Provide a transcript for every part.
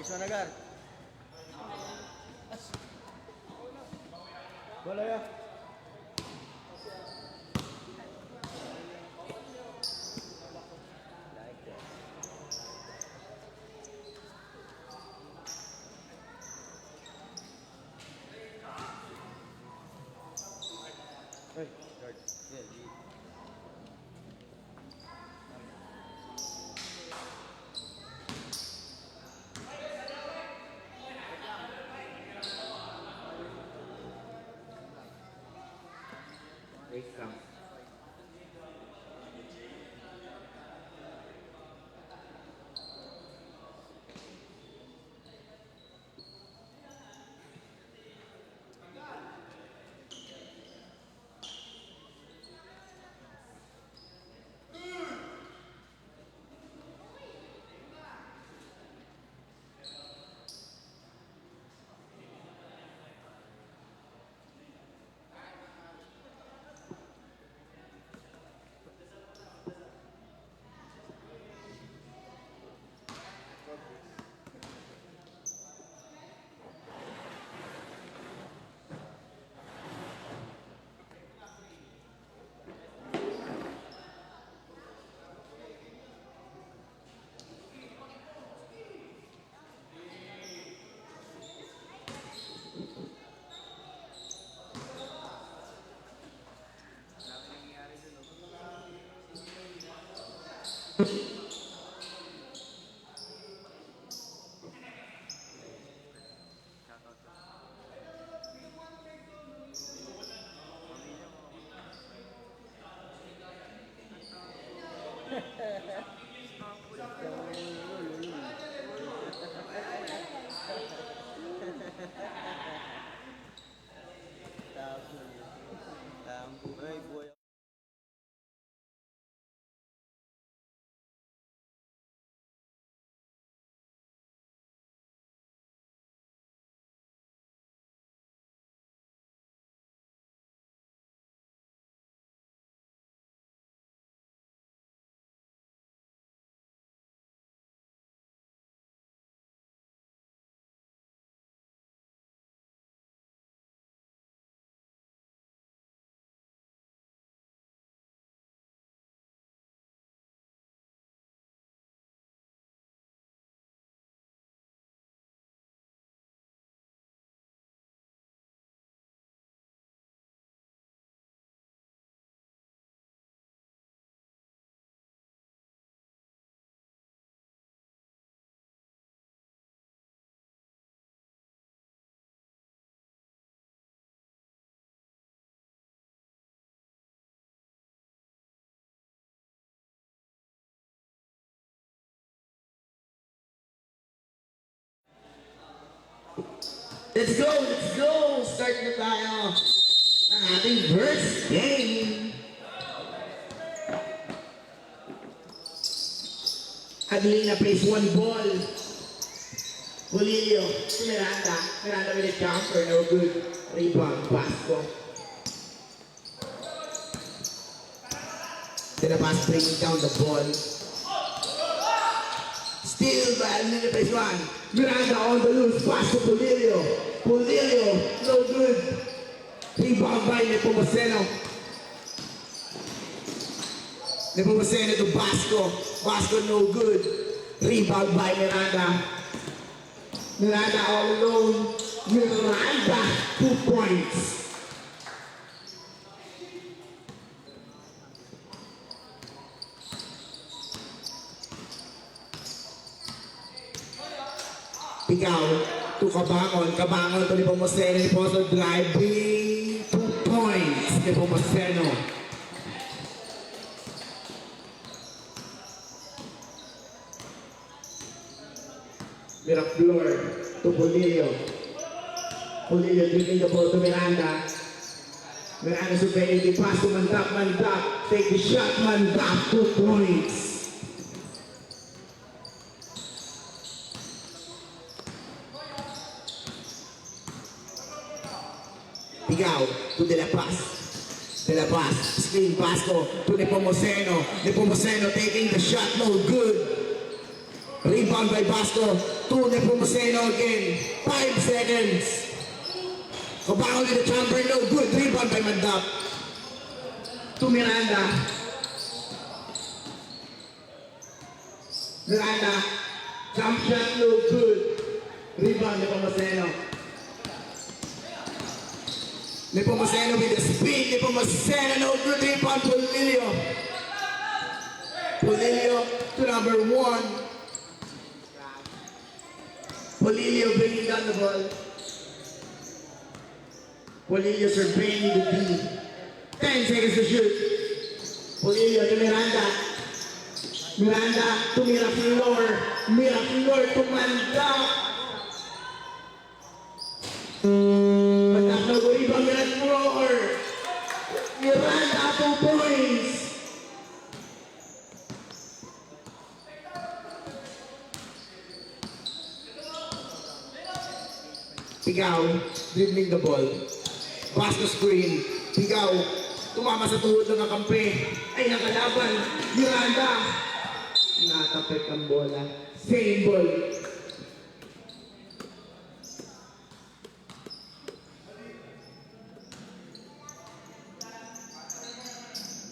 Eso nagar. Wala ya. Hey, guard. Yeah, lead. Race count. Ay, boy. Let's go! Start na tayo ang ating first game. Adelina plays one ball. Julio to Miranda. Miranda with a jumper, no good. Rebound, Vasco. Then the pass bringing down the ball. Steal by Adelina plays one. Miranda on the loose, pass to Pulilio. Pulilio, no good. Rebound by Nepomuceno. Nepomuceno to Vasco. Vasco, no good. Rebound by Miranda. Miranda all alone. Miranda, 2 points. Ikaw, to Cabangon. Cabangon to Nepomuceno. Nepomuceno driving. 2 points. Nepomuceno. Miraflor to Pulilio. Pulilio dribbling the ball to Miranda. Miranda surveying the pass to Mandap. Take the shot, Mandap. 2 points. Ikaw, to De La Paz. De La Paz, screen Vasco to Nepomuceno. Nepomuceno taking the shot, no good. Rebound rebound by Basco. To Nepomuceno again. 5 seconds. Kabangon in the chamber, no good. Rebound by Mandap. To Miranda. Miranda. Jump shot, no good. Rebound Nepomuceno. Nepomuceno with the speed. Nepomuceno, no good. Rebound Polilio. Polilio to number 1. Polilio bringing down the ball. Polilio surveying the D. 10 seconds to shoot. Polilio to Miranda. Miranda to Miraflor. Miraflor to Mandap. Mandap no go rebound. Miraflor. Miranda 2 points. Pigaw, dribbling the ball. Basco screen. Pigaw, tumama sa tuhod ng kakampi. Ay, nakalaban. Miranda. Natapik ang bola. Same ball.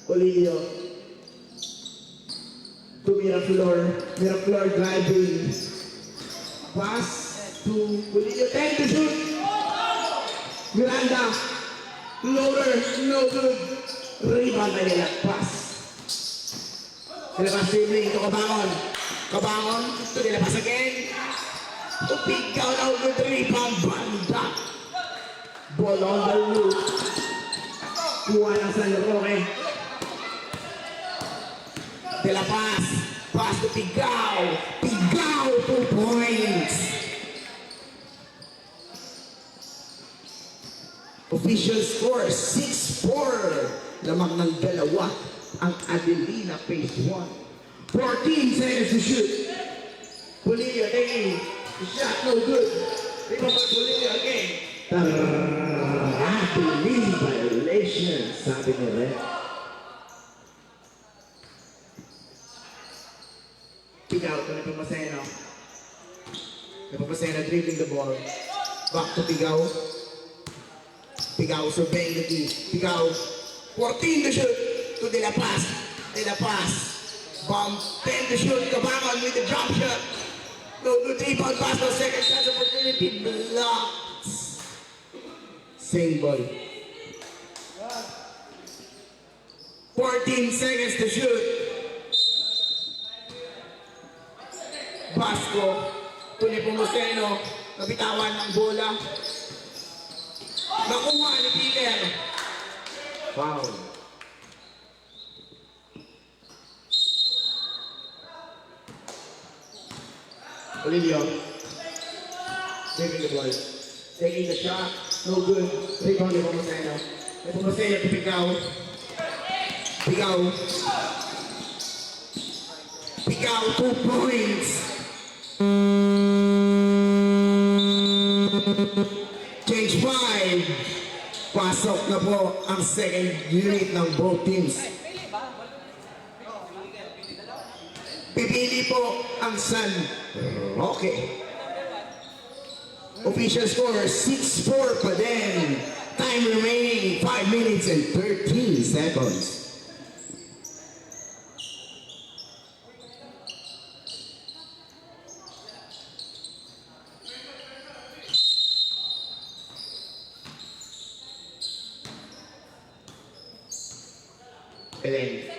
Polilio. To Miraflor. Miraflor driving. Pass to Polilio. 10 to shoot. Miranda. Lower. No good. Rebound na nila. Pass. Nilabas dribbling. Ito Kabangon. Kabangon. Ito nilabas again. Pigaw na good. Rebound. Banda. Ball on the roof. Kuha ng San Roque. De La Paz. Pass to Pigaw. Pigaw. 2 points. Official score, 6-4. Lamang ng dalawa ang Adelina Phase 1. 14 seconds to shoot. Polilio taking the shot, no good. Rebound by Polilio again. Adeline violation, sabi ni Red. Pigaw to Nepomuceno. Nepomuceno dribbling the ball. Back to Pigaw. Pigaw surveying the D. Pigaw, 14 to shoot to De La Paz. De La Paz, bomb, 10 to shoot. Kabangon with the jump shot. No good rebound pass, no second chance opportunity. Blocked. Same ball. 14 seconds to shoot. Basco, to Nepomuceno. Nabitawan ng bola. Nakuha ni Peter. Foul. Olivio. Taking the ball. Taking the shot. No good. Rebound Nepomuceno. Nepomuceno to Pigaw. Pigaw. Pigaw, 2 points. Change 5. Pasok na po ang second unit ng both teams. Pipili po ang San Roque. Official score, 6-4 pa din. Time remaining, 5 minutes and 13 seconds. Belen.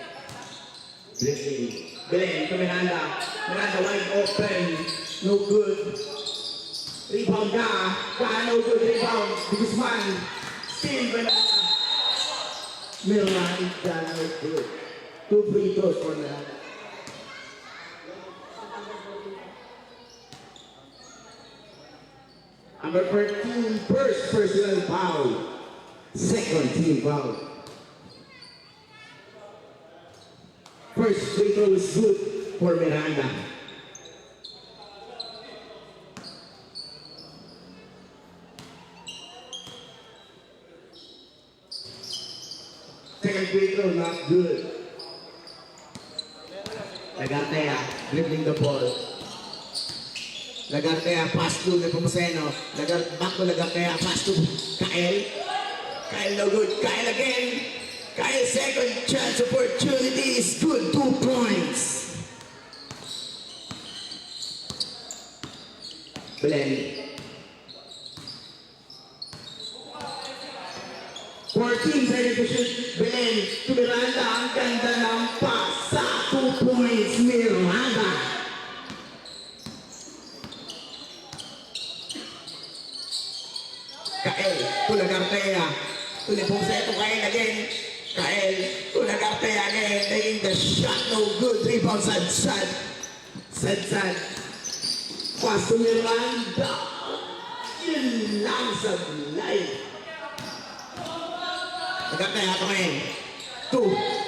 Blessing. Belen to Miranda. Miranda wide open. No good. Rebound Ga. Ga no good rebound. Guzman. Still Miranda. Miranda no good. 2 free throws for Miranda. Number 13, first personal foul. Second team foul. First free throw is good for Miranda. Second free throw not good. Lagatea dribbling the ball. Lagartea, pass to Nepomuceno. Back to Lagartea, pass to Kyle. Kyle no good. Kyle again. Kyle second chance opportunity is good. 2 points. Belen. 14 seconds to shoot. Belen to Miranda. Ang ganda ng pass sa 2 points. Miranda. Kael to Lagartea. To Nepomuceno. Kael again. Kael to Lagartea again. Taking the shot. No good. Rebound Sad. Sad. Pass to Miranda. Yun lang sa live. Lagartea to Kael. To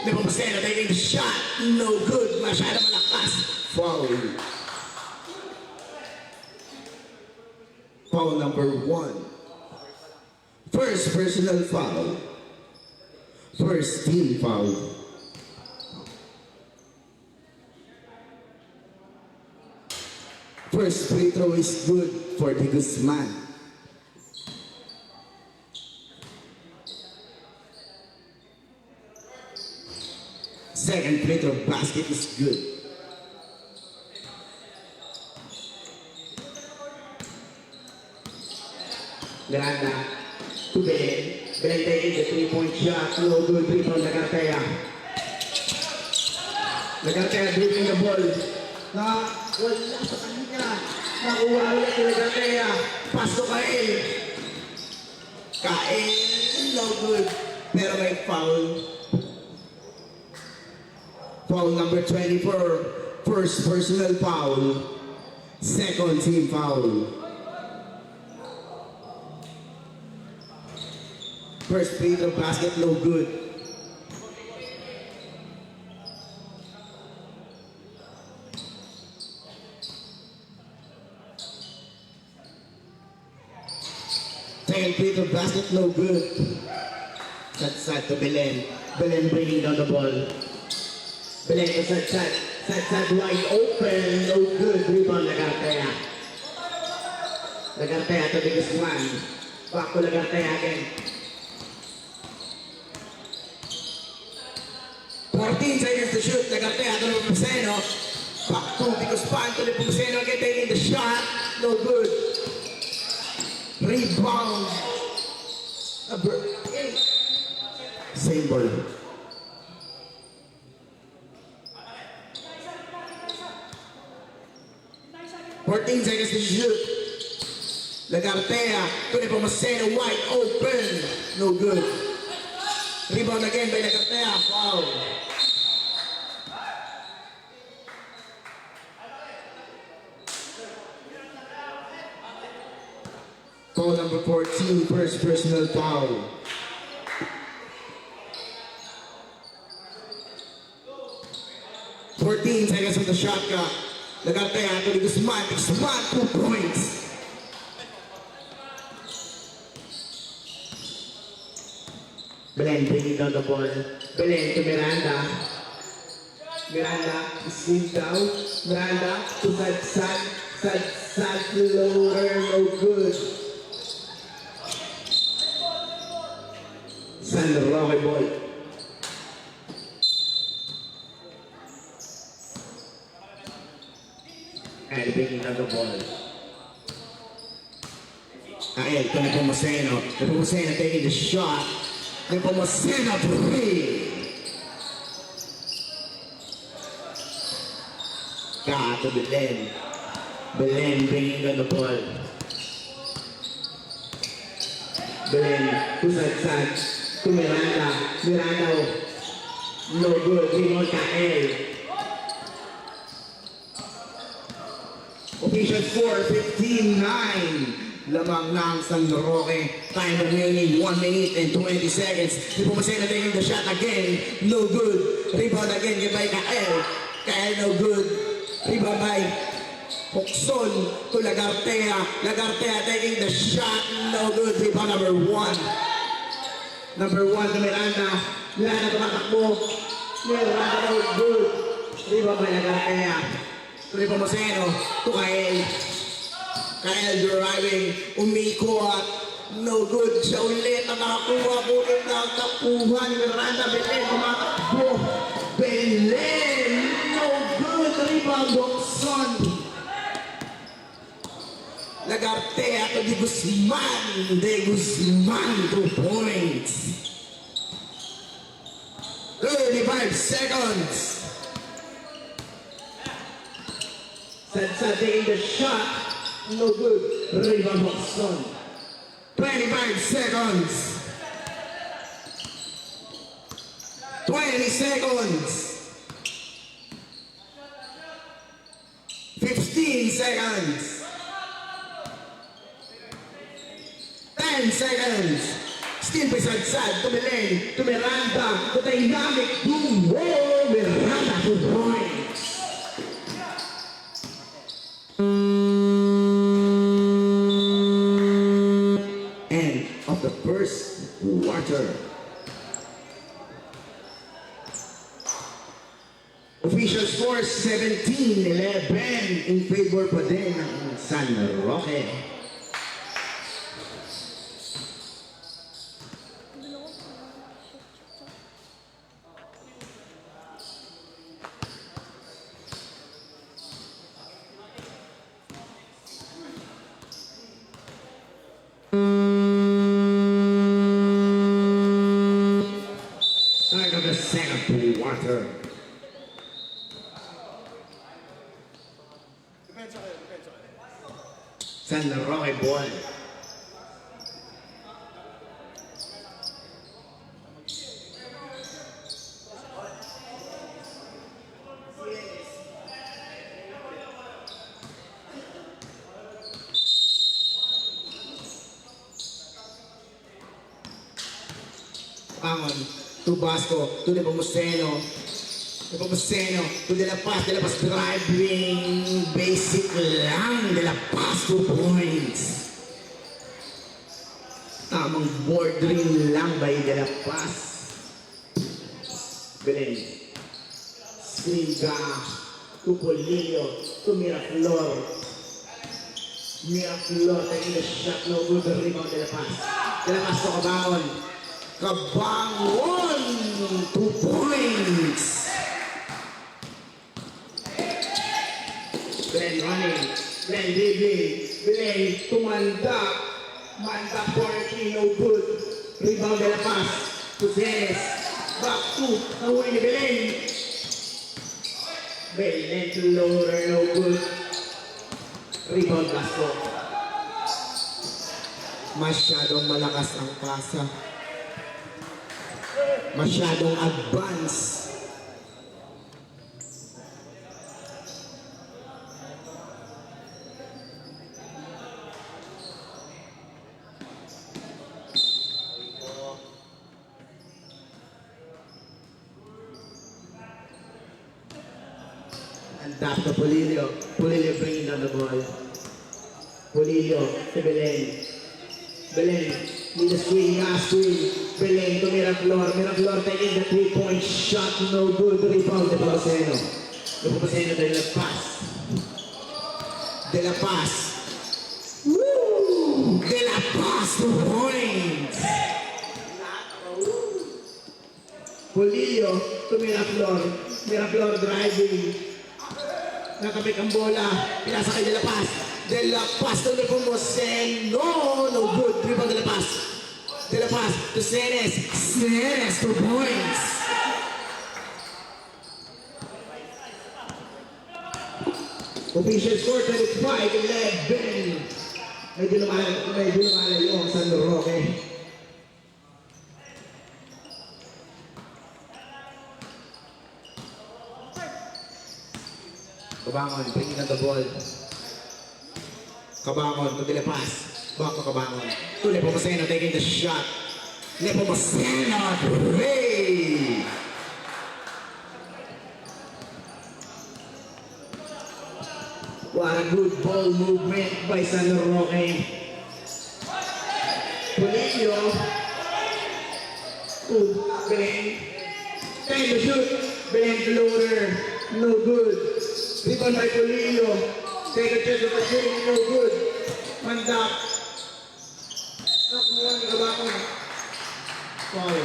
Nepomuceno. Taking the shot. No good. Masyado malakas. Foul. Foul number 1. First personal foul. First team foul. First free throw is good for the Guzman. Second free throw basket is good. Miranda to Belen. Belen taking the 3-point shot. No good. Rebound Lagartea. Lagartea dribbling the ball. Na wala sa kanya. Nakuha ulit ni Lagartea. Pass to Kael. Kael. No good. Pero may foul. Foul number 24. First personal foul. Second team foul. First free throw basket, no good. Second free throw basket, no good. Sad to Belen. Belen bringing down the ball. Belen to Sad. Sad wide open, no good. Rebound Lagartea. Lagartea to the Guzman. Back to Lagartea again. 14 seconds to shoot. Lagartea to Nepomuceno. Back to the Guzman to Nepomuceno again taking the shot. No good. Rebound. Number 8. Same ball. Fourteen seconds to shoot. Lagartea to Nepomuceno wide open. No good. Rebound again by Lagartea. Foul. Foul number 14, first personal foul. Fourteen seconds on the shot clock. Lagartea to the Guzman. Guzman, 2 points. Belen bringing down the ball. Belen to Miranda. Miranda is down. Miranda to Sad lower, no good. San Roque ball. And bringing down the ball. Kael to Nepomuceno. Nepomuceno taking the shot. Nepomuceno three. Got to Belen. Belen bringing down the ball. Belen to Sad to Miranda. Miranda no good. Rebound Kael. Official score 15-9. Lamang ng San Roque. Time remaining 1 minute and 20 seconds. Nepomuceno taking the shot again. No good. Rebound again by Kael. Kael no good. Rebound by Pokson to Lagartea. Lagartea taking the shot. No good. Rebound number 1. Number 1 to Miranda. Miranda tumatakbo. Miranda no good. Rebound by Lagartea. To Nepomuceno to Kael. Kyle driving, umikot, no good siya ulit ang nakakuha po rin ng tapuhan. Miranda Belen, kumatakbo. Belen, no good, rebound, Bokson. Lagarte at De Guzman, 2 points. 35 seconds. Sansa taking the shot, no good, rebound, Bokson. 25 seconds. 20 seconds. 15 seconds. 10 seconds. Still Pisadsad to Belen, to Miranda, to dynamic duo. Miranda 2 points. End of the first quarter. Official score 17-11 in favor pa din ng San Roque. Start of the second quarter. San Roque ball. Angon to Basco, to Nepomuceno, to De La Paz driving, basic lang, De La Paz 2 points. Tamang bordering lang by De La Paz. Belen, Sriga, to Polillo, to Miraflor. Miraflor taking the shot, no good, the rebound De La Paz. De La Paz to Cabangon, 2 points. Belen running, Belen dribbling, Belen tumanda, Manda 40, no good. Rebound De La Paz, to Zenes, back to, nahuli ni Belen. Belen to lower, no good. Rebound Basco. Masyadong malakas ang pasa. Masyadong advance. And that's the Polillo. Polillo bringing down the ball. Polillo to Belen. Belen need a swing, Belen to Miraflor. Miraflor taking the 3-point shot, no good. Rebound de Nepomuceno. Nepomuceno De La Paz. De La Paz. Woo! De La Paz 2 points. Polillo to Miraflor. Miraflor driving. Nakabik ang bola. Pinasa kay De La Paz. De La Paz to Nepomuceno. No good. Rebound De La Paz. De La Paz to Zenes. Zenes 2 points. Official score 35-11. Medyo lumalayo ang San Roque. Cabangon, bringing on the ball. Cabangon to De La Paz. Back to Cabangon. To Nepomuceno taking the shot. Nepomuceno, hooray! What a good ball movement by San Roque. Polillo. To Belen. Time to shoot. Belen floater. No good. Rebound by Polillo. Take a chance of the shooting. No good. Pandak. Nakuha ni Kabakon. Foul.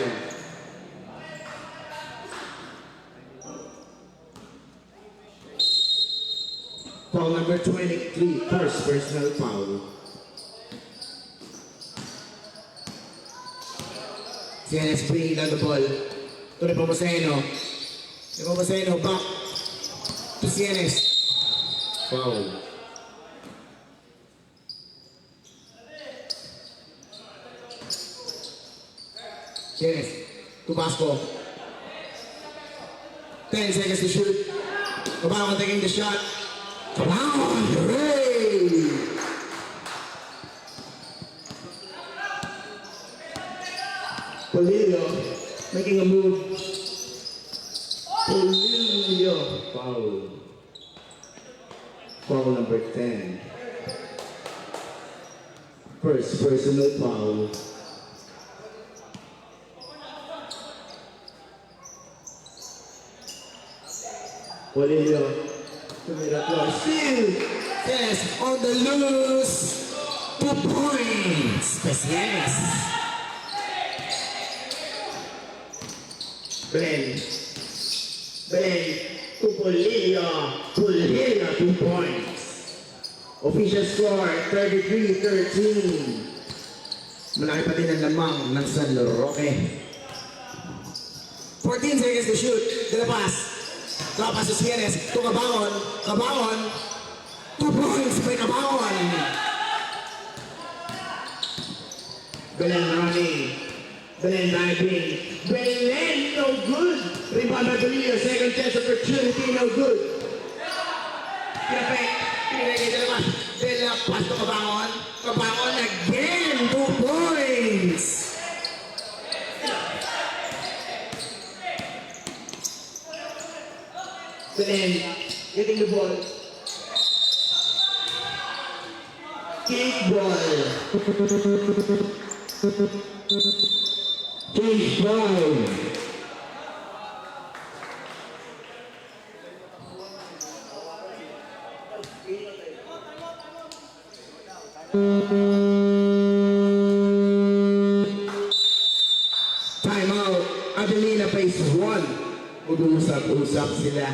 Foul number 23, first personal foul. CNS bringing down the ball to Nepomuceno. Nepomuceno back to CNS. Foul. CNS to Basco. 10 seconds to shoot. Kabakon taking the shot. Kabakon! Hooray! Polillo making a move. Polillo. Foul. Foul number 10. First personal foul. Polillo. Tumira to steal. Yes, on the loose. 2 points. Yes. Belen to Polillo. Polillo 2 points. Official score 33-13. Malaki pa din ang lamang ng San Roque. 14 seconds to shoot. De La Paz. Kapas to CNS. To Kabakon. Kabakon. 2 points by Kabakon. Belen running. Belen diving. Belen no good. Rebound by Polillo. Second chance opportunity no good. Pinapay. Pinagay De La Paz. De La Paz to Kabakon. Kabakon again. 2 points. Belen getting the ball. Kick ball. Kick ball. Time out. Adelina face 1. Mag-uusap-usap sila.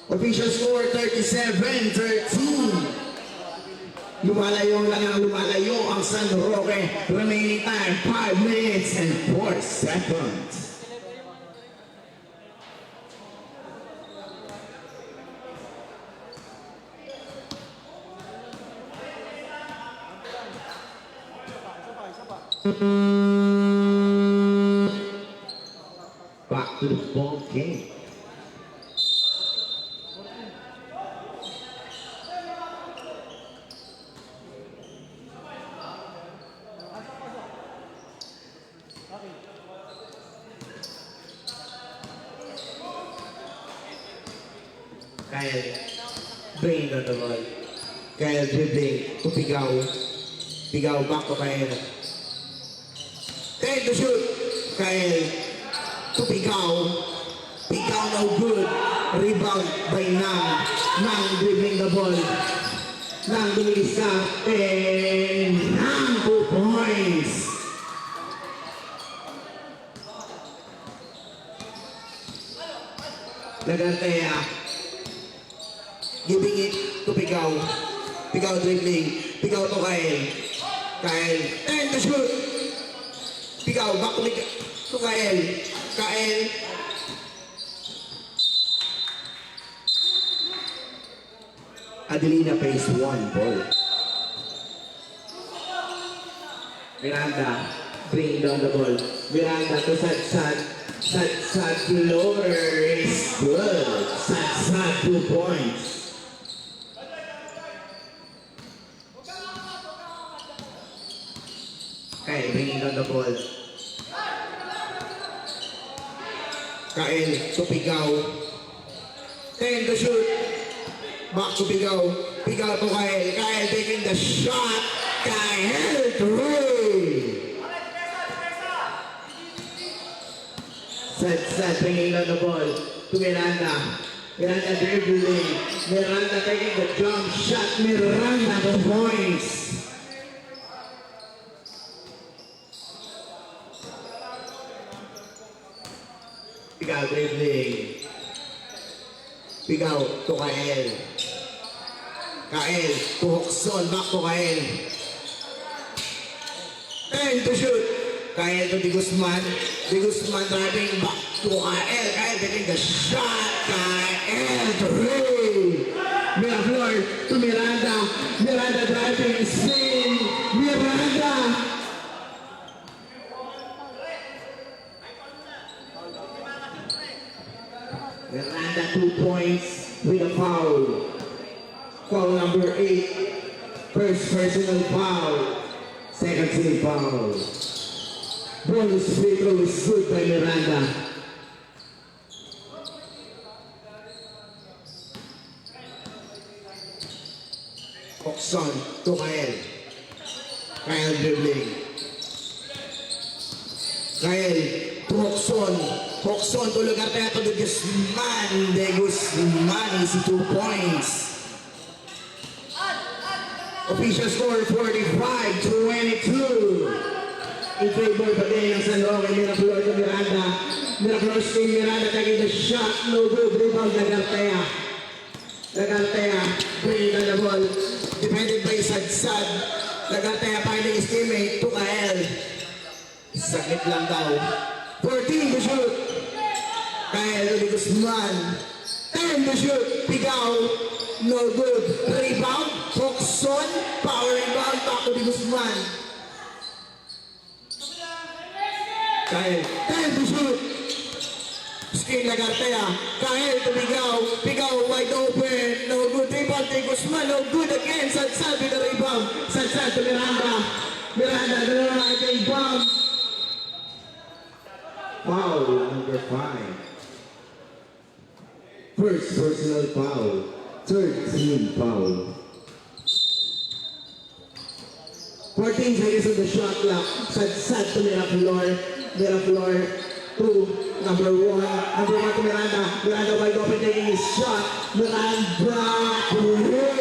Official score 37-13. Lumalayo lang ang lumalayo ang San Roque. Remaining time 5 minutes and 4 seconds. Back to the ball game. Kyle bringing down the ball. Kyle dribbling to Pigaw. Pigaw back to Kyle. Kyle to shoot. Kyle to Pigaw. Pigaw no good. Rebound by Nang. Nang dribbling the ball. Nang dumilis na. And Nang 2 points. Lagantea. Giving it to Pigaw. Pigaw dribbling. Pigaw to Kyle. Kyle. And to shoot. Pigaw back to Kyle. Kyle. Adelina face 1 ball. Miranda bringing down the ball. Miranda to Sadsad. Sadsad floater is good. Sadsad 2 points. Kyle bringing down the ball. Kyle to Pigaw. 10 to shoot. Back to Pigaw. Pigaw to Kyle. Kyle taking the shot. Kyle through. Sad bringing down the ball to Miranda. Miranda dribbling. Miranda taking the jump shot. Miranda the points. Pigaw dribbling. Pigaw to Kael. Kael to Hokson. Back to Kael. 10 to shoot. Kael to Di Guzman. Di Guzman driving back to Kael. Kael getting the shot. Kael three. Miraflor to Miranda. Miranda driving spin. Miranda. Miranda 2 points with a foul. Foul number 8. First personal foul. Second team foul. Bonus free throw is good by Miranda. Hokson to Kael. Kael dribbling. Kael to Hokson. Hokson to Lugartea to De Guzman. De Guzman is 2 points. Official score 45-22. In favor pa din ng San Roque. Miraflor to Miranda. Miraflor team Miranda taking the shot. No good. Rebound Lagartea. Lagartea bringing down the ball. Defended by Sadsad. Lagartea finding his teammate to Kael. Sakit lang daw. 14 to shoot. Kael to Di Guzman. 10 to shoot. Pigaw. No good. Rebound. Hokson. Power rebound. Back to Di Guzman. Kael. 10 to shoot. Skin Lagartea. Kael to Pigaw. Pigaw wide open. No good. Rebound. Di Guzman. No good again. Sadsad with the rebound. Sadsad to Miranda. Miranda. The right rebound. Foul number 5. First personal foul. Third team foul. 14 seconds on the shot clock. Sadsad to Miraflor. Miraflor to number 1. Number 1 to Miranda. Miranda wide open taking his shot. Miranda. Hooray!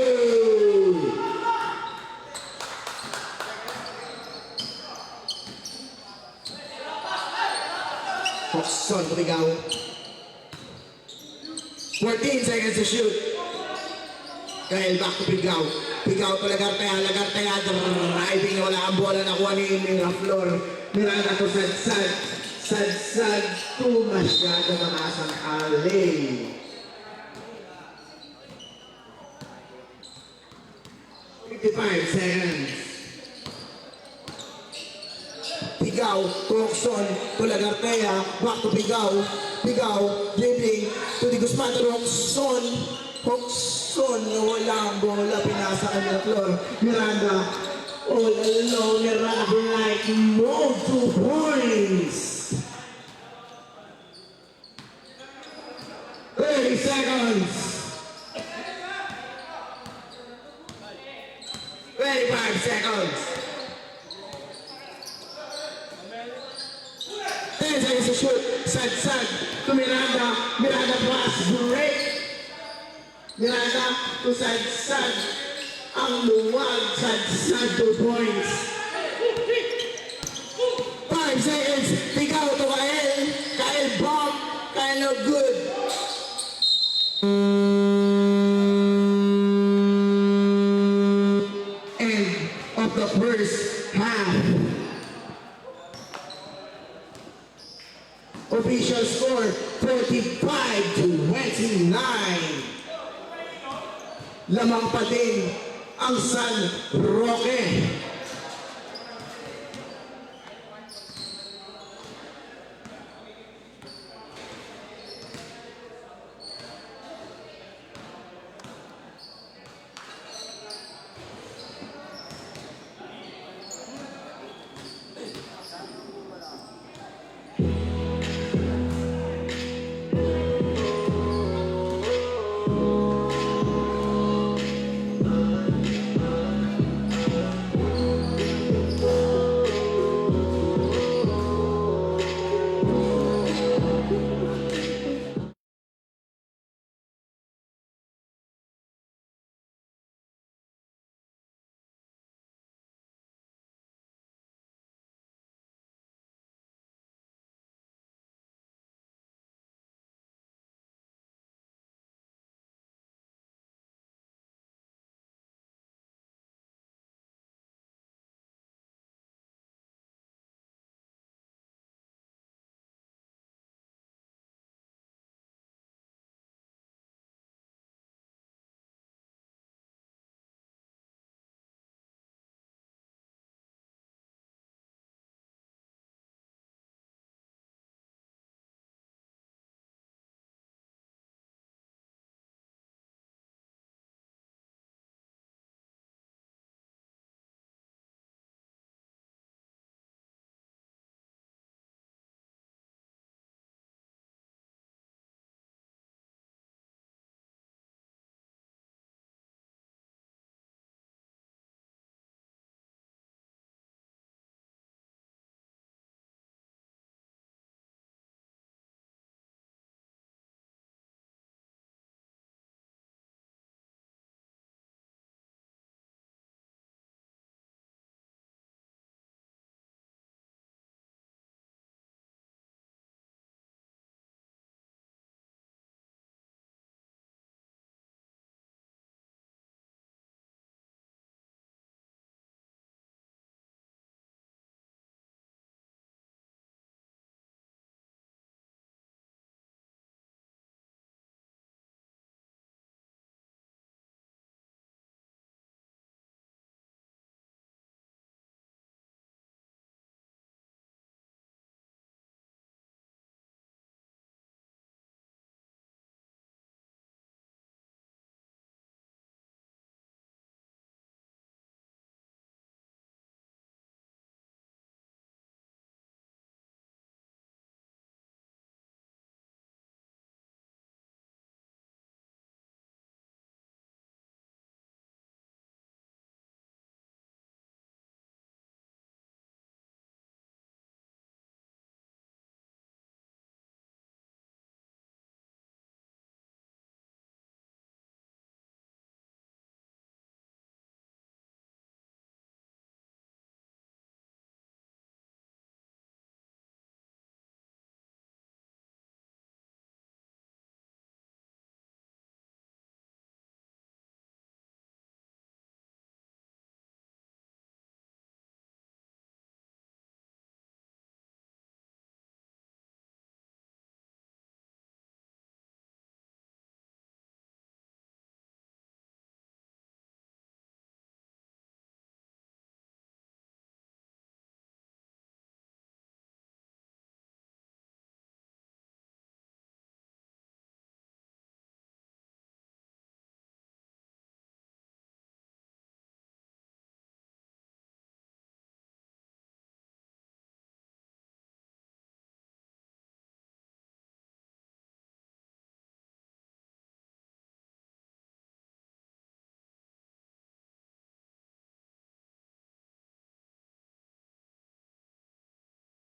Hokson to Pigaw. 14 seconds to shoot. Kael back to Pigaw. Pigaw to Lagartea. Lagartea driving. Wala ang bola nakuha ni Miraflor. Miranda to Sadsad. Sadsad to masyado mataas ang alley. Seconds. Pigaw to Hokson to Lagartea. Back to Pigaw. Pigaw dribbling to Di Guzman to Hokson. Hokson wala ang bola. Pinasa kay Miraflor. Miranda all alone. Miranda like no 2 points. 30 seconds. 25 seconds. 10 seconds to shoot. Sadsad to Miranda. Miranda pass break. Miranda to Sadsad. Ang luwag. Sadsad 2 points. 5 seconds. Pigaw to Kael. Kael bomb. Kael no good. End of the first half. Official score 45-29. Lamang pa din ang San Roque.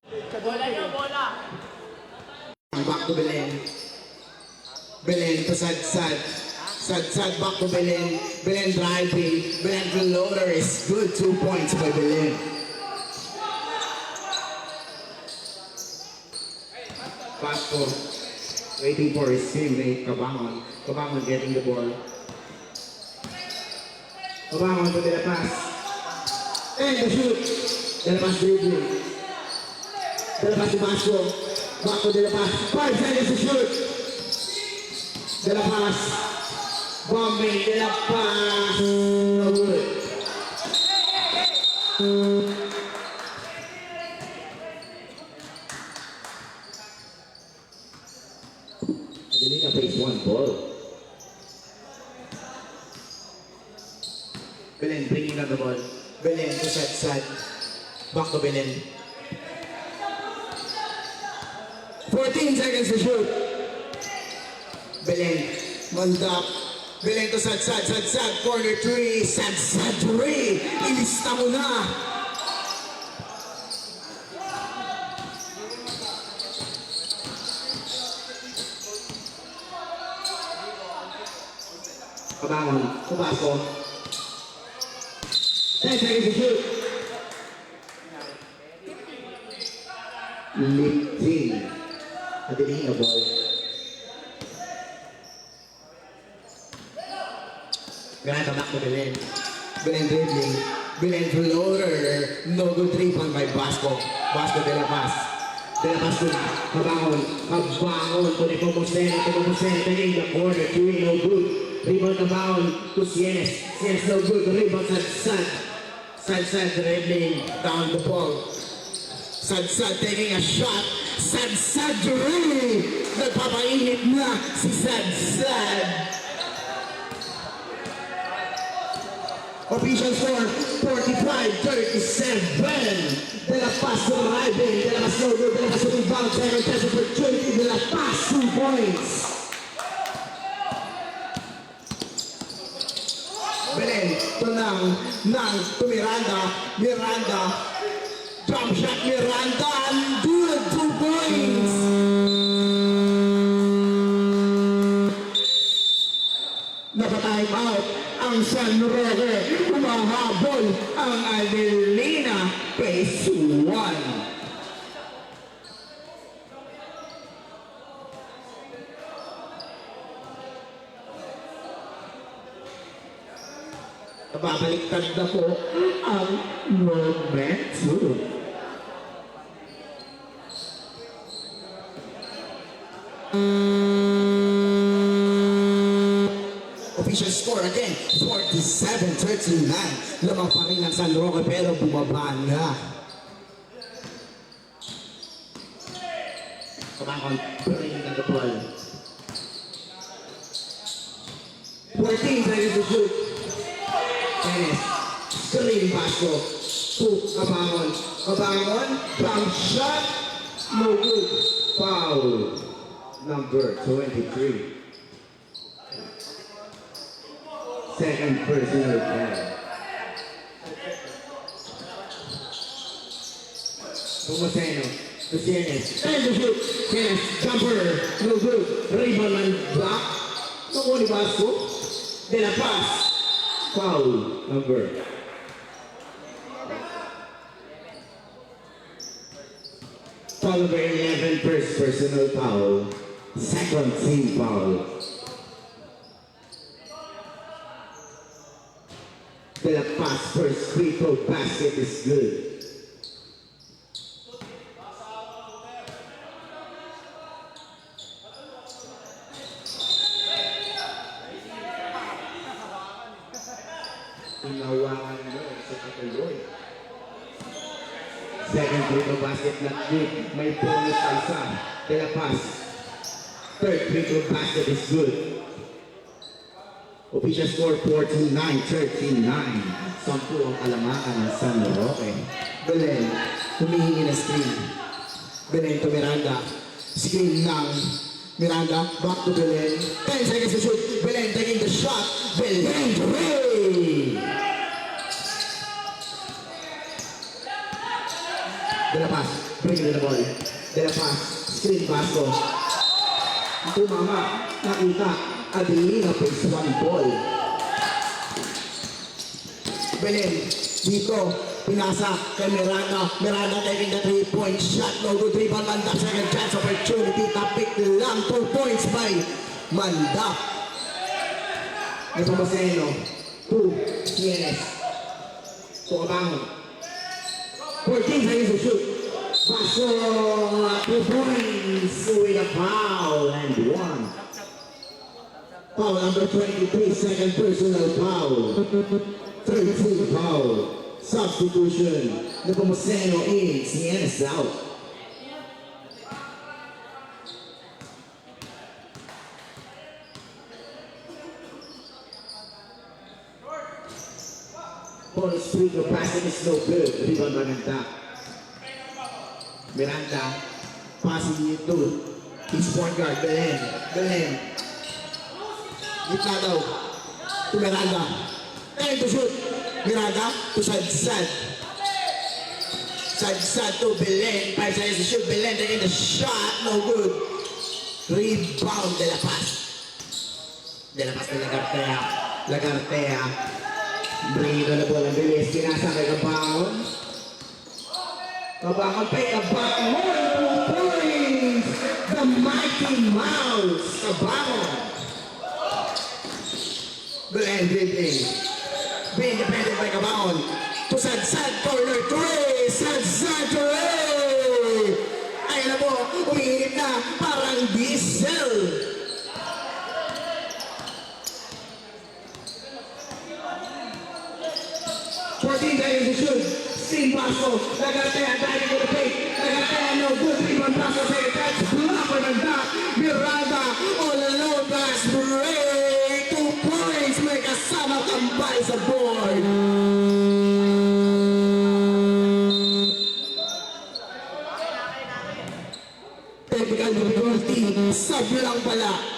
Back to Belen. Belen to Sad. Sad back to Belen. Belen driving. Belen floater is good. 2 points by Belen. Pasco waiting for his teammate Cabangon. Cabangon getting the ball. Cabangon to the pass. And the shoot. De La Paz dribbling. De La Paz to Pasco. Back to De La Paz. 5 seconds to shoot. De La Paz. Bombing. De La Paz. No good. Adelina plays 1 ball. Belen bringing on the ball. Belen to Sad. Back to Belen. 14 seconds to shoot. Belen, one up. Belen to Sad. Corner 3. Sad 3. Ilista mo na. Cabangon, Pasco. 10 seconds to shoot. Lifting. Adelina ball. Ganito back to Belen. Belen dribbling. Belen floater. No good 3 point by Pasco. Pasco De La Paz. De La Paz to Cabangon. Cabangon to Nepomuceno. Taking the corner. 3 no good. Rebound Cabangon to Sienes. Sienes no good. Rebound Sad. Sad dribbling down the ball. Sad taking a shot. Sad dribbling. Nagpapainit na si Sad. Official score 45-37. De La Paz arriving. De La Paz no good. De La Paz to rebound. Second chance opportunity. De La Paz 2 points. Belen, to to Miranda. Jump shot Miranda, and good 2 points. Naka-time out ang San Roque. Umahabol ang Adelina. Place 1. Babaliktad na po ang momentum. Official score again, 47-39. Lamang pa rin ng San Roque pero bumaba na. Cabangon bringing the ball. 14 seconds to shoot. Sienes, screen Pasco to Cabangon. Jump shot, no good. Foul, number 23. Second personal foul. Pumuseno to Sienes. And the shoot. Sienes, jumper, no good. Rebound and block. Nakuha ni Pasco. De La Paz. Foul number 11, first personal foul, second team foul. De La Paz first free throw basket is good. Inawangan mo sa katuloy. Second free throw basket not good. May bonus sa isa. De La Paz. Third free throw basket is good. Official score 49-39. 10 ang alamakan ng San Roque. Belen, humihingi na screen. Belen to Miranda. Screen ng Miranda. Back to Belen. 10 seconds to shoot. Belen taking the shot. Belen Ray! De La Paz. bring the ball. De La Paz, screen Basco. Tumama, nakita, Adelina picks one ball. Belen, dito, pinasa kay Miranda. Miranda taking the 3-point shot. No good rebound, Mandap. Second chance opportunity. Tapik lang, 2 points by Mandap. Nepomuceno, 2, Sienes. Tukabangon. 14 seconds to shoot. Paso, 2 points with a foul and 1. Foul number 23, second personal foul. 3rd team foul. Substitution. Nepomuceno in, Sienes out. Ball streak of passing is no good. Rebound Maganda. Miranda passing it to his point guard, Belen. Belen. Gitna daw. To Miranda. Time to shoot. Miranda to Sadsad. Sadsad to Belen. 5 seconds to shoot. Belen taking the shot. No good. Rebound De La Paz. De La Paz na Lagartea. Lagartea. Bring it on the ball and bilis. Kinasa kay Kabangon. Kabangon kay Kabangon. 2 points. The Mighty Mouse. Kabangon. Belen dribbling. Being independent by Kabangon. To Sadsad corner 3. Sadsad 3. Ayun na po. Umiinit na parang diesel. Seconds to shoot. Steam Basco. Lagartea diving to the paint. Lagartea no good. Rebound Basco. Second touch. Blocker and dot. Miranda all alone. Pass break. 2 points. May kasama tambay sa board. Technical difficulty. Sub lang pala.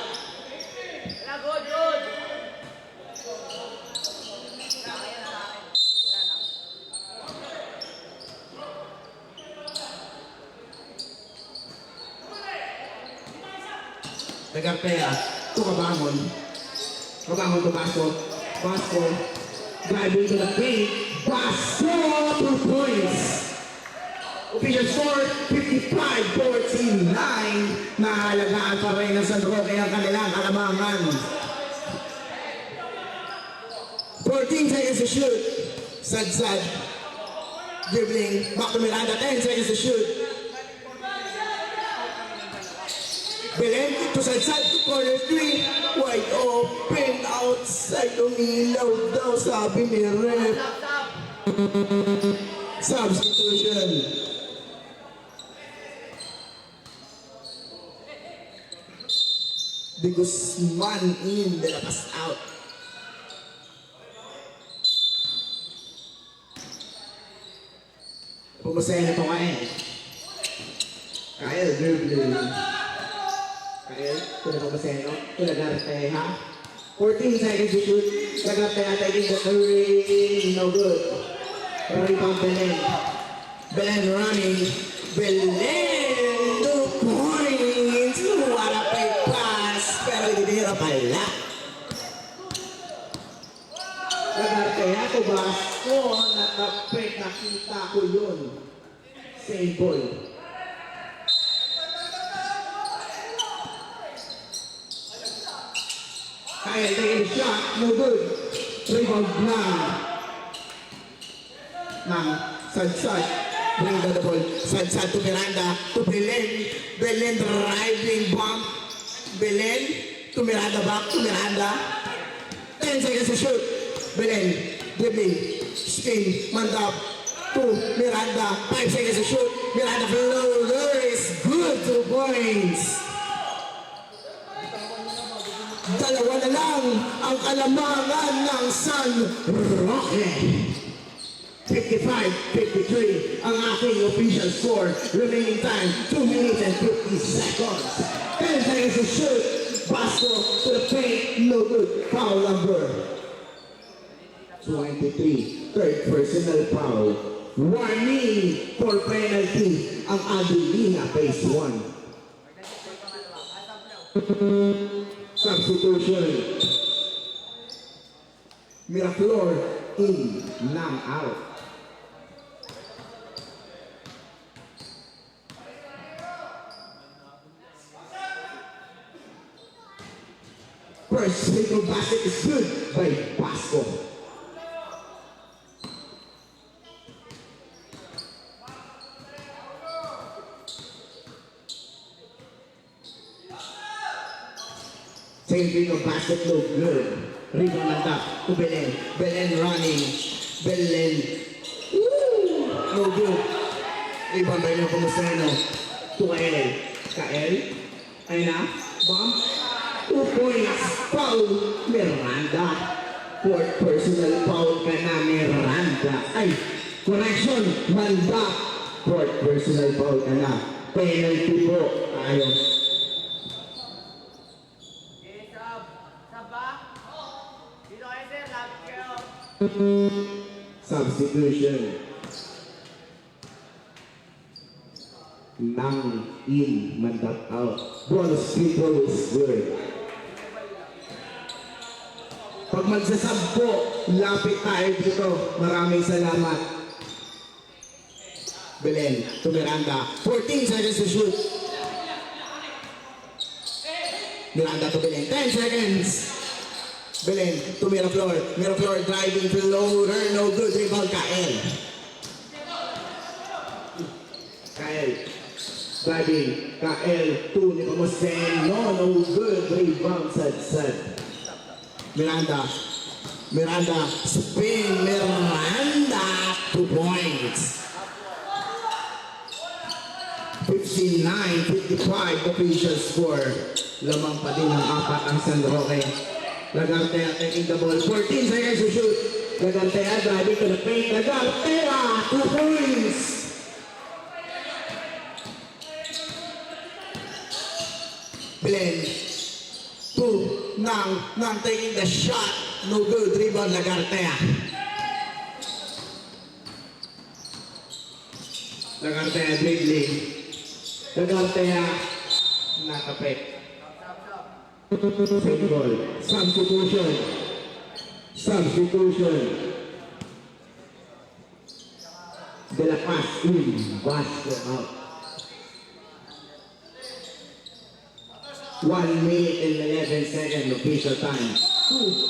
Lagartea to Kabangon. Kabangon to Basco. Basco driving to the paint. Basco 2 points. Official score 55-49. Nahalagaan pa rin ng San Roque ang kanilang kalamangan. 14 seconds to shoot. Sadsad dribbling back to Miranda. 10 seconds to shoot. Belen to Sadsad to corner 3. Wide open outside. Umilaw daw sabi ni Rep. Substitution. De Guzman in. De La Paz out. Pumusaya na ito ngayon. Kyle dribbling. Kyle, ito na pumusaya no? Ito na Lagartea. 14 seconds to shoot. Lagartea taking the 3. No good. Rebound Belen. Belen running. Belen 2 points. What a big pass. Pero dinira pala. Lagartea to Basco. Natapit. Nakita ko yun. Same ball. Kyle taking the shot. No good. Rebound lang. Ng Sadsad. Bring down the ball. Sadsad to Miranda. To Belen. Belen driving bump. Belen to Miranda. Back to Miranda. 10 seconds to shoot. Belen dribbling. Spin. Mandap. To Miranda. 5 seconds to shoot. Miranda floater is good. 2 points. Dalawa na lang ang kalamangan ng San Roque. 55-53 ang aking official score. Remaining time, 2 minutes and 50 seconds. 10 seconds to shoot. Basco to the paint. No good. Foul number 23. Third personal foul. Warning for penalty ang Adelina phase 1. Substitution. Miraflor in, Nam out. First single basket is good by Pasco. Second single basket look good. Rebound on top to Belen. Belen running. Belen. Woo! No good. Rebound by Nepomuceno. To Kael. Kael. Ayun na. Bomb. 2 points. Foul. Miranda. Fourth personal foul ka na, Miranda. Ay, correction. Manda. Fourth personal foul ka na. Penalty po. Ayaw. Substitution. Nang in, Mandak out. Bonus free throw is good. Pag magsasab po, lapit tayo dito. Maraming salamat. Belen to Miranda. 14 seconds to shoot. Miranda to Belen. 10 seconds. Belen to Miraflor. Miraflor driving floater. No good. Rebound Kael. Kael. Driving. Kael to Nepomuceno. No good. Rebound Sad. Miranda. Miranda. Spin. Miranda. 2 points. 59-55 official score. Lamang pa din ng 4 ang San Roque. Lagartea taking the ball. 14 seconds to shoot. Lagartea driving to the paint. Lagartea, 2 points. Belen. 2. Nang taking the shot. No good. Rebound Lagartea. Lagartea dribbling. Lagartea nakapit. Single. Substitution. De La Paz in. Basket out. 1 minute and 11 seconds official time.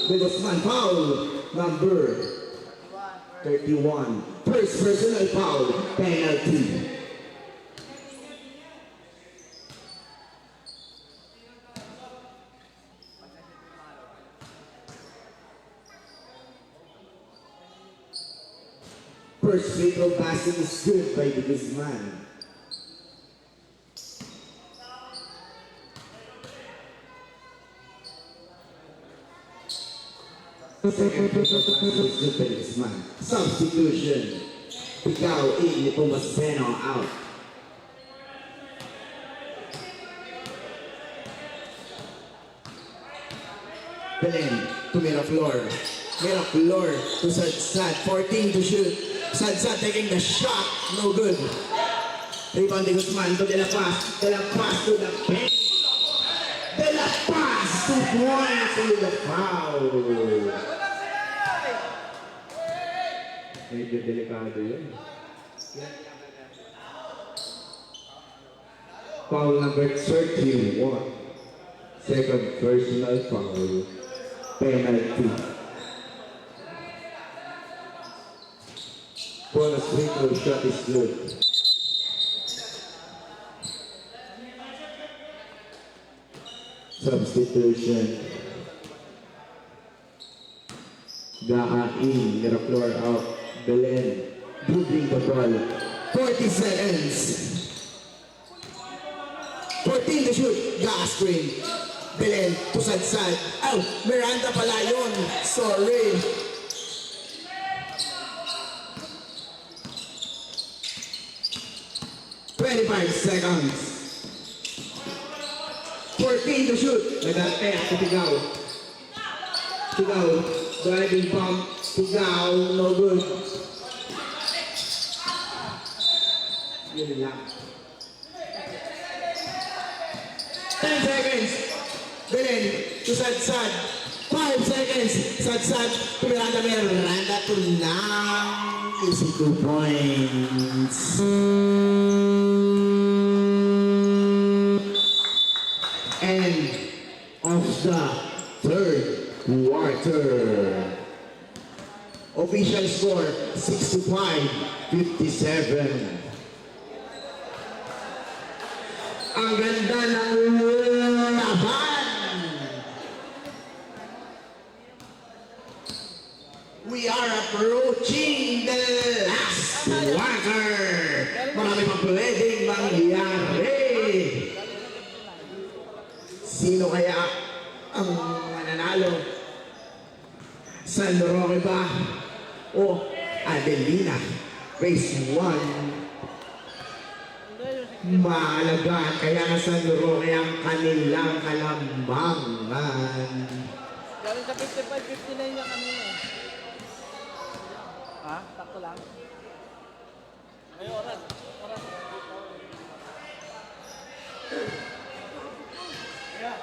De Guzman foul. Number 31. First personal foul. Penalty. First free throw basket is good by De Guzman. Second free throw basket is good by De Guzman. Substitution. Ikaw in, Nepomuceno out. Belen to Miraflor. Miraflor to Sad. 14 to shoot. Sad taking the shot. No good. Rebound De Guzman to De La Paz. De La Paz to the paint. De La Paz 2 points with the foul. Medyo delikado yun. Foul number 31. Second personal foul. Penalty. Bonus free throw shot is good. Substitution. Gaa in, Miraflor out. Belen dribbling the ball. 40 seconds. 14 to shoot. Gaa screen. Belen to Sad. Oh, Miranda pala yun. Sorry. Seconds. 14 to shoot. Lagartea to Tigaw. Driving pump. Tigaw, no good. Yun lang. 10 seconds. Belen to Sadsad. 5 seconds. Sadsad to Miranda Mer. Miranda to lang. Easy 2 points. End of the third quarter. Official score 65-57. Ang ganda ng laban. We are approaching the last quarter. Marami pang pwedeng mangyari. Sino kaya ang mananalo? San Roque ba o Adelina? Race 1. Mahalaga, kaya nga San Roque ang kanilang kalambangan. Galing sa 55-59 niya kanina eh. Ha? Takto lang? Ay, oras. Oras. Yeah.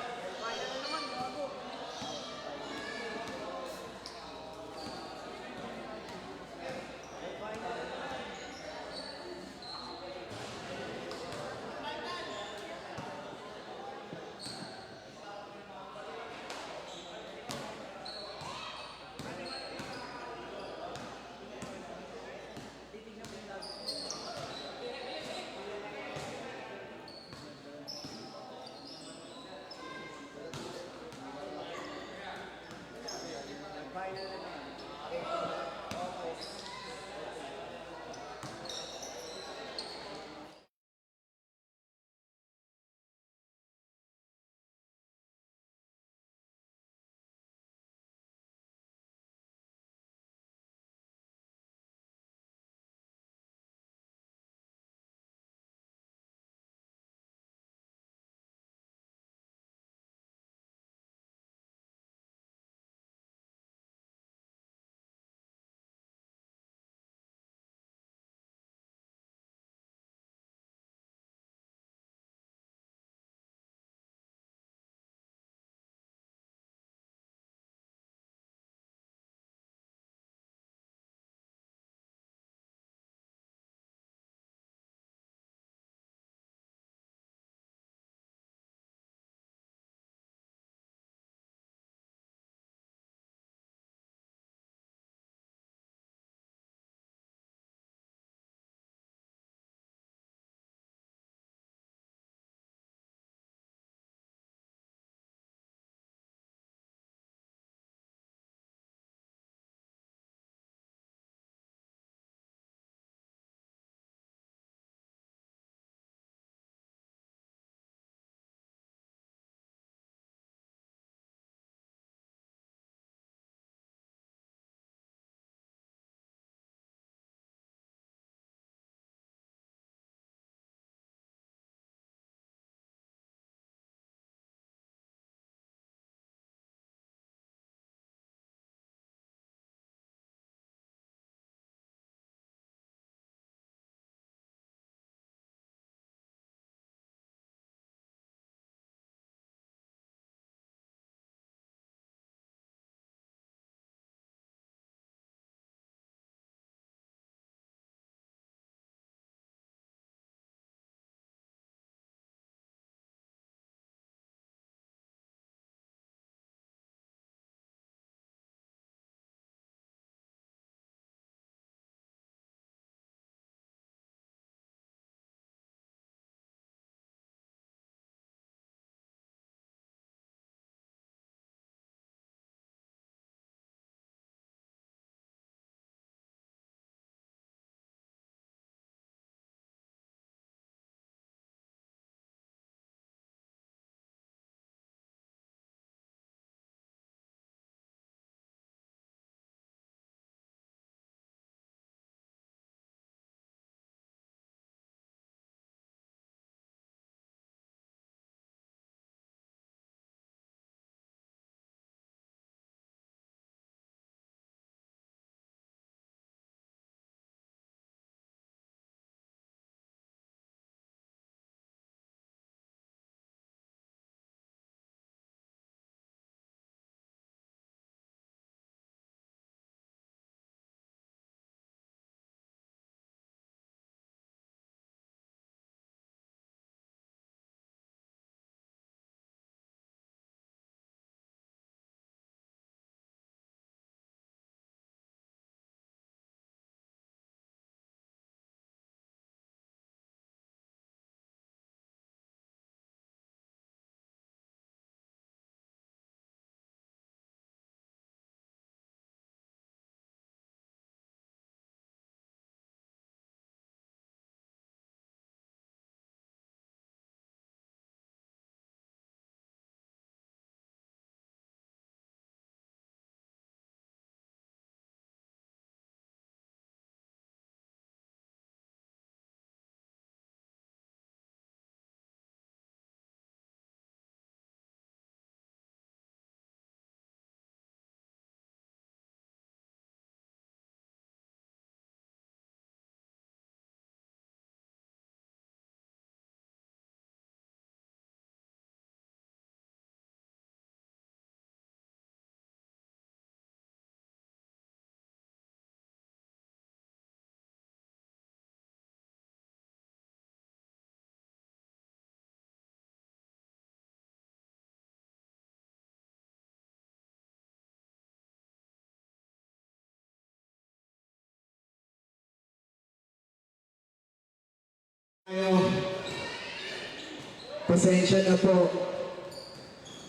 Pasensya na po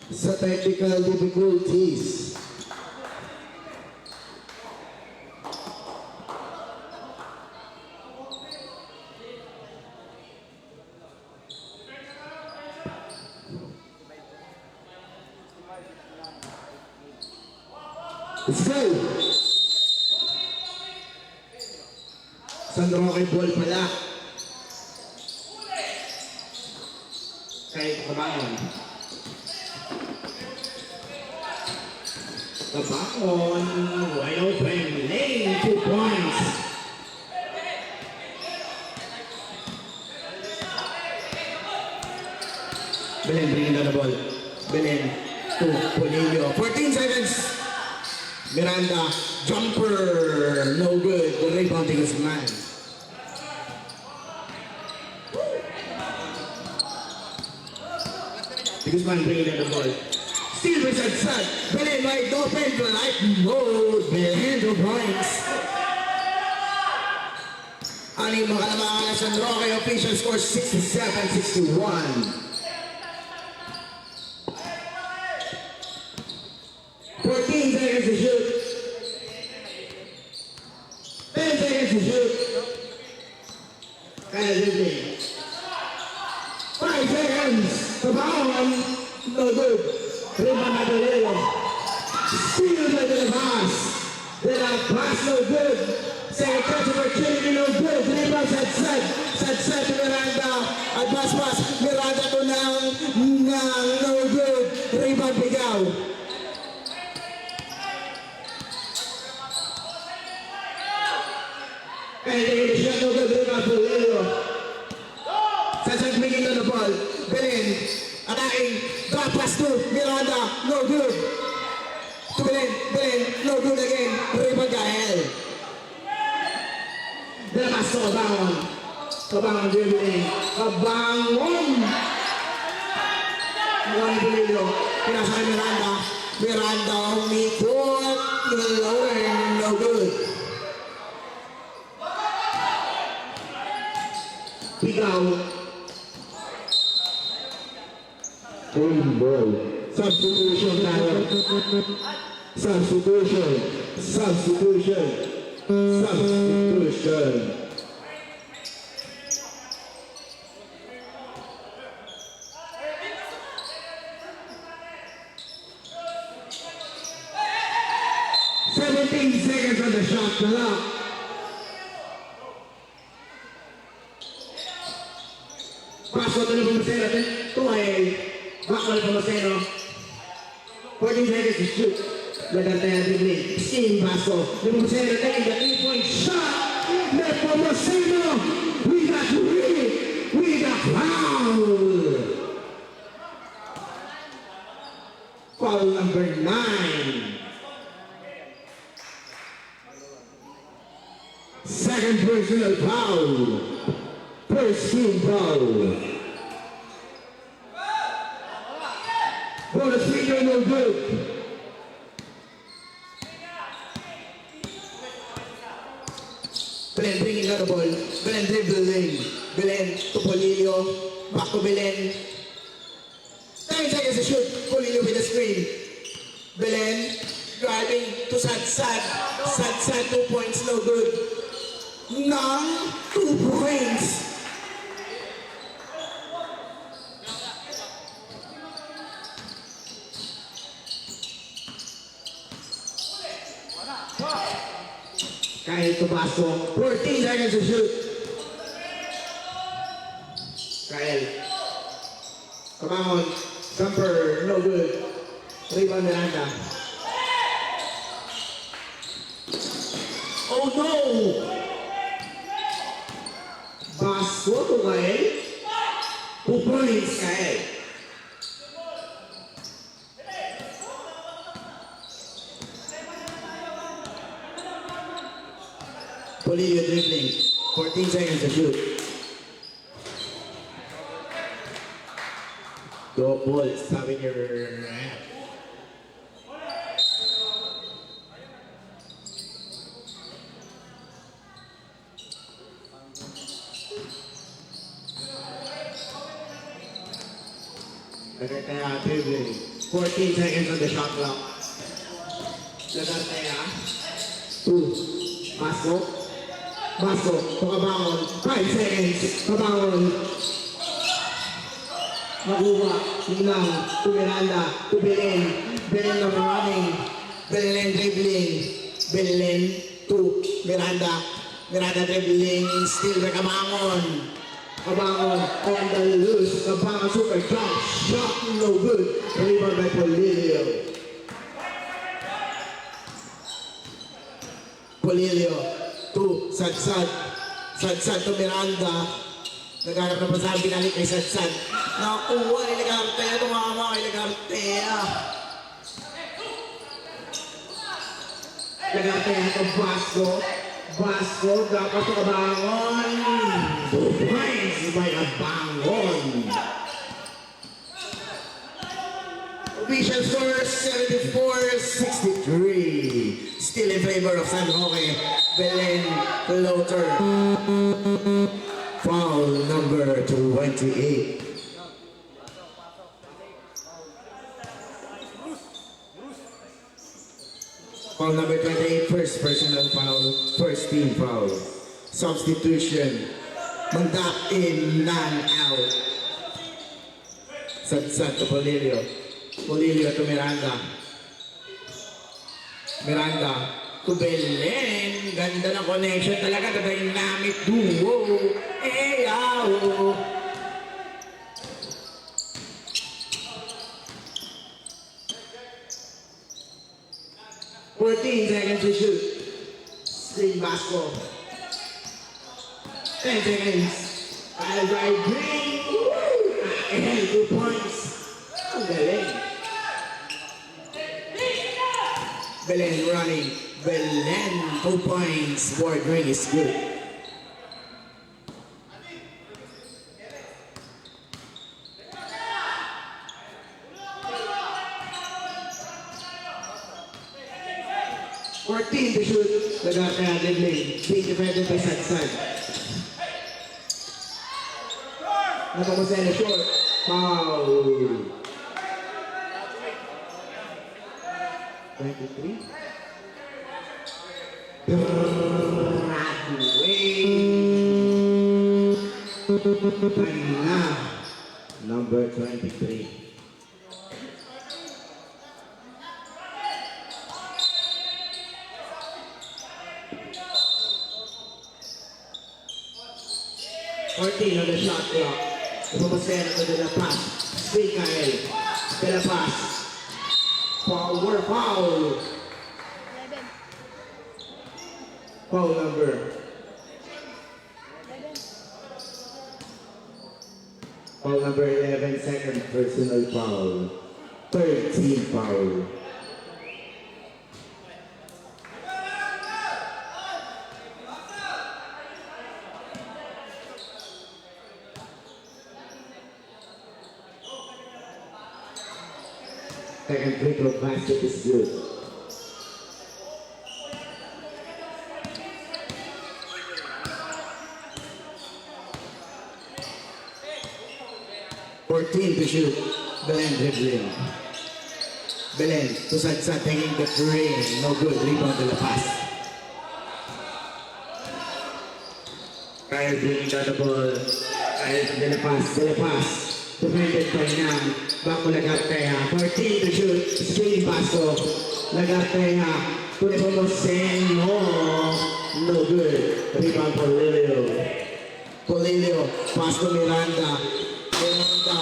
sa technical difficulties. Let's go! San Roque ball pala. Kahit kabangon. Kabangon. Wide open. Lane. 2 points. Belen bringing down the ball. Belen to Polillo. 14 seconds. Miranda. Jumper. No good. The rebounding is mine. Guzman bringing down the ball. Still Richard Sad. Belen wide open. Light mode. Belen 2 points. Aning mga kalamangan na San Roque official score 67-61. 14 seconds to shoot. 10 seconds to shoot. Kaya dribbling. 5 seconds. Kabangon. No good. Rebound by Polillo. Steal by the pass. Then a pass no good. Second touch opportunity no good. Rebound Sad. Sad to Miranda. Advance pass. Miranda to ng no good. Rebound Bigaw. And they shot no good. Rebound Polillo. Sad bringing down the ball. Belen attacking. Drop pass to Miranda. No good. To Belen. No good again. Rebound Gael. Then pass to Kabangon. Kabangon dribbling. Kabangon. Kabangon Polillo. Pinasa kay Miranda. Miranda umikot. No good. Bigaw. Ball. Substitution tayo. Substitution. 17 seconds on the shot clock. Paso to ni Pumaseno. Back on Pumaseno. 14 seconds to shoot. Lagantay ang dribbling. Steam Paso. Ni Pumaseno taking the 3-point shot. Ni Pumaseno. We got foul. Foul number 9. Second personal foul. First team foul. Bonus free throw no good. Belen bringing down the ball. Belen dribbling. Belen to Polillo. Back to Belen. 9 seconds to shoot. Polillo with the screen. Belen driving to Sad. Sad 2 points no good. Nang 2 points. Kahit Tobaso, 14 seconds to shoot. Kyle. Kabangon. Jumper, no good. Rebound Miranda. Oh no! Baso to Kyle. 2 points, Kyle. Polillo dribbling. 14 seconds to shoot. Go ball, sabi niya. Lagartea dribbling. 14 seconds on the shot clock. Lagartea. 2. Pasok. Pasok. Pakabangon. 5 seconds. Kabangon. Makuha. Tingnan. To Miranda. To Belen. Belen na running. Belen dribbling. Belen to Miranda. Miranda dribbling. Still Kabangon. Kabangon on the loose. Kabangon super jump. Shot no good. Rebound by Polilio. Polilio to Sadsad. Sadsad to Miranda. Naghanap na pasabi binalik kay Sadsad. Nakuha ni Lagartea. Tumama kay Lagartea. Lagartea to Vasco. Vasco dapat to Kabangon. 2 points by Kabangon. Official score 74-63. Still in favor of San Roque. Belen Lothar. Foul number 28. Foul number 28, first personal foul, first team foul. Substitution. Mandak in, none out. Sadsad to Polilio. Polilio to Miranda. Miranda to Belen. Ganda ng connection talaga. The dynamic duo. Eyaw. Seconds to shoot. Screen basketball. 10 seconds. I'll right green. And 2 points. Ang galing. Belen running. Belen 2 points. Board ring is good. To shoot. Lagartea dribbling. Being defended by Sadsad. Napamasaya na short. Foul. 23. Kanina. Number 23. 14 on the shot clock. Pumasena to De La Paz. Mikael. De La Paz. Power foul. 11. Foul number. 11. Foul number 11, second personal foul. Third team foul. Second free throw basket is good. To shoot. Belen dribbling. Belen to Sadsad taking the three. No good. Rebound to La Paz. Kyle bringing down the ball. Kyle to De La Paz. De La Paz. Defended by Nam. Back to Lagartea. 14 to shoot. Screen basket. Lagartea. To Nepomuceno. No good. Rebound for Polilio. Polilio. Pass to Miranda. Miranda.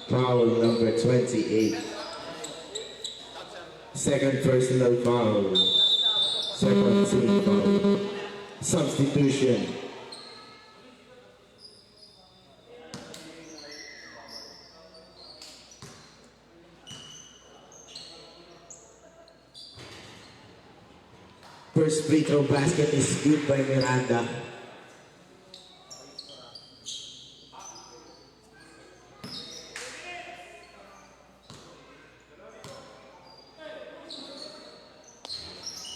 Foul number 28. Second personal foul. Second team foul. Substitution. First free throw basket is good by Miranda.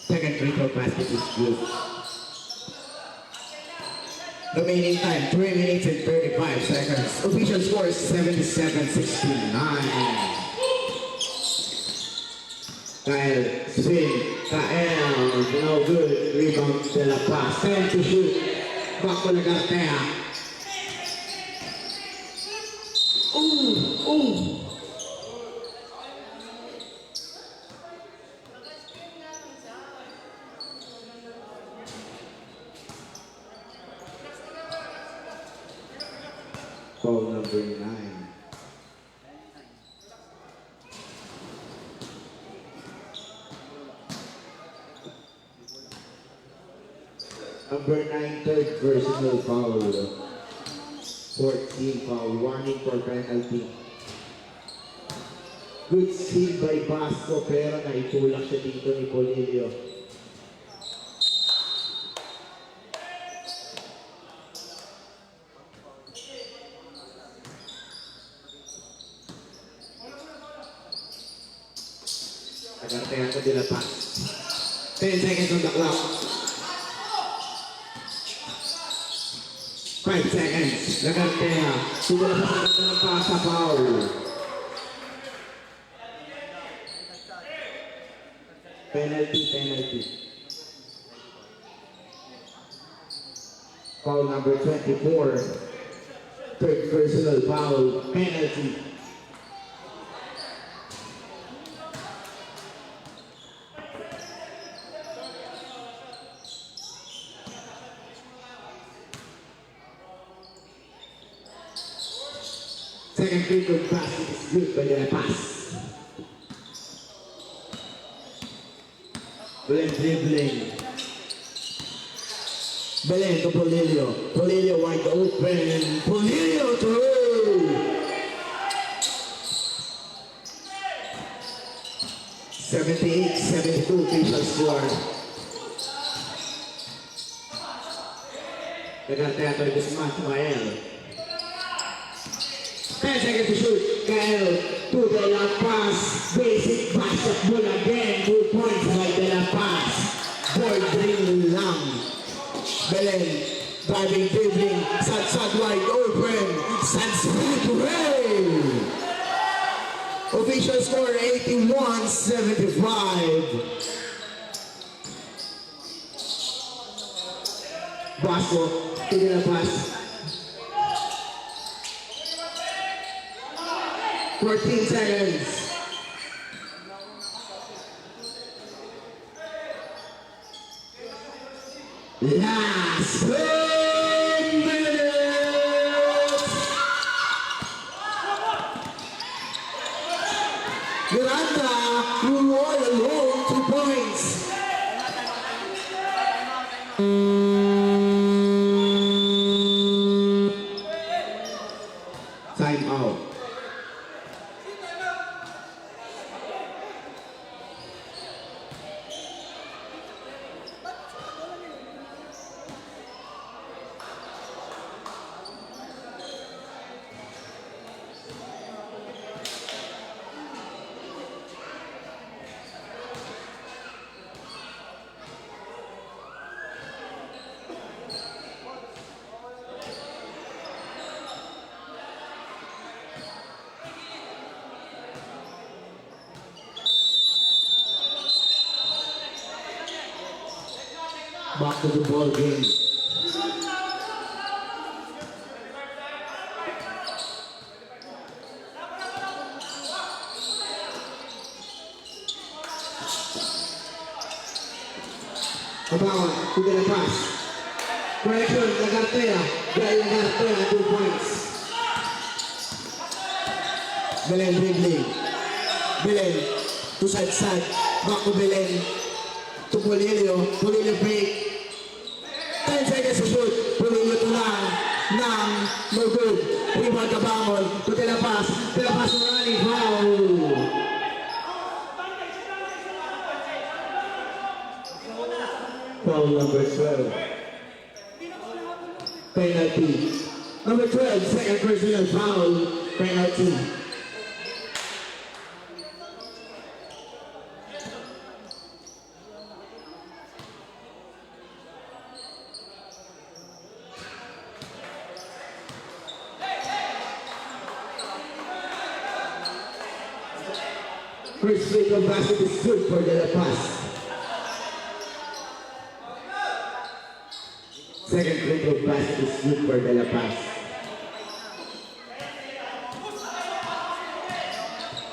Second free throw basket is good. Remaining time, 3 minutes and 35 seconds. Official score is 77-69. Kyle, spin, Kael, no good, rebound De La Paz, 10 to shoot, back to Lagartea. Ooh. Foul number 9. Number 9, third personal foul. 14 foul, warning for penalty. Good steal by Basco pero naitulak siya dito ni Polilio. Nagartehan ko De La Paz. 10 seconds on the clock. 5 seconds. Lagartea. Sudah sa De La Paz sa foul. Penalty. Foul number 24. Third personal foul. Penalty. Second free throw basket is good by De La Paz. Belen dribbling. Belen to Polilio. Polilio wide open. Polilio through. 78-72 official score. Lagartea to Guzman to Mael. 10 seconds to shoot. Kael to De La Paz. Basic basketball again. 2 points by De La Paz. Ball dribbling lang. Belen driving, dribbling. Sad wide open. Sad split. Official score 81-75. Basco to De La Paz. 14 seconds. Last 10 minutes. Miranda, you are alone, 2 points. Time out. Back to the ball game. Kabawan to De La Paz. Correction, Lagartea. Lagartea, 2 points. Belen dribbling. Belen to side. Back to Belen. To Polilio. Polilio break. 10 seconds to shoot. Polilio to Nang. No good. Rebound Kabangon to De La Paz. De La Paz running foul. Foul number 12. Penalty. Number 12, second personal foul. Penalty. First free throw basket is good for De La Paz. Second free throw basket is good for De La Paz.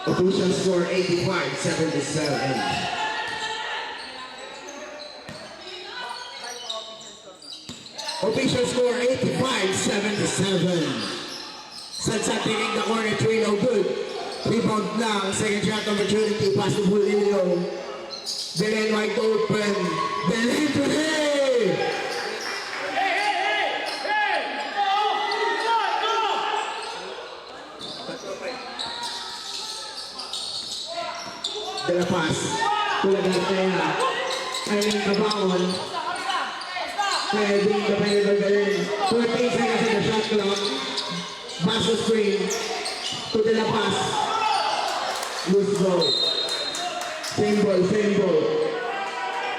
Official score 85-77. Official score 85-77. Salsa taking the corner, 3 no good. Rebound lang, second shot opportunity, pass to Bulilio. Belen wide open. Belen today! De La Paz, Tulagan kaya. Ayun kabawon. Kaya din ka pa yung Belen. 14 seconds in the shot clock. Basso screen to De La Paz. Loose ball. Same ball, same ball.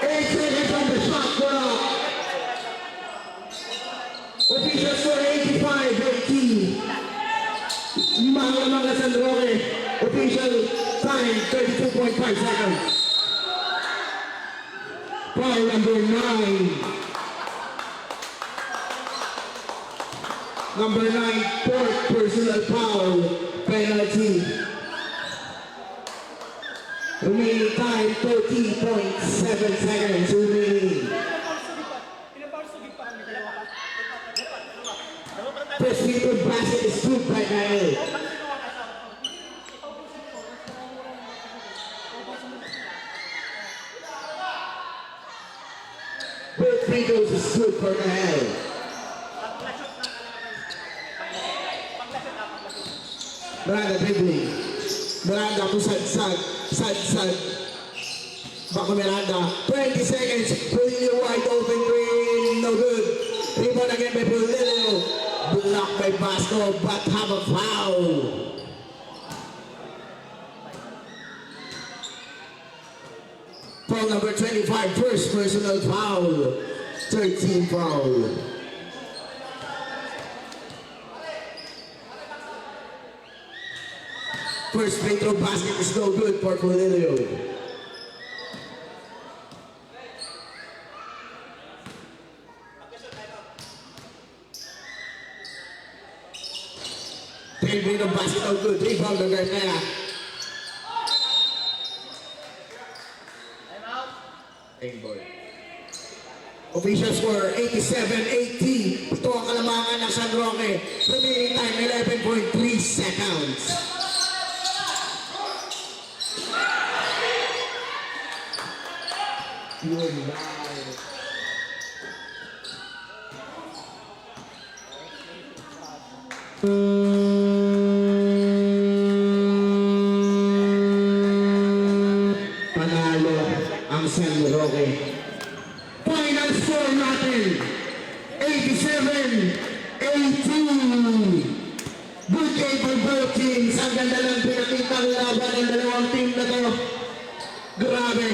8 seconds on the shot clock. Official score 85-18. Mga San Roque. Official time 32.5 seconds. Foul number 9. Number 9, fourth personal foul, penalty. Remaining time, 30.7 seconds remaining. First free throw basket is good by Nael. Both free throws is good for Nael. Miranda dribbling. Miranda to sad. Back to Miranda. 20 seconds. Pulilio wide open three. No good. Rebound again by Pulilio. Blocked by Vasco, but have a foul. Foul number 25. First personal foul. 13 foul. First free throw basket is no good for Pulilio. Third free throw basket no good. Rebound ng Garnea. Ball. Official score 87-80. Ito ang kalamangan ng San Roque. Remaining time 11.3 seconds. Yun lang. Panalo ang San Roque. Final score natin 87-80. Good game for both teams. Ang ganda lang pinakitang laban ng dalawang team na to. Grabe.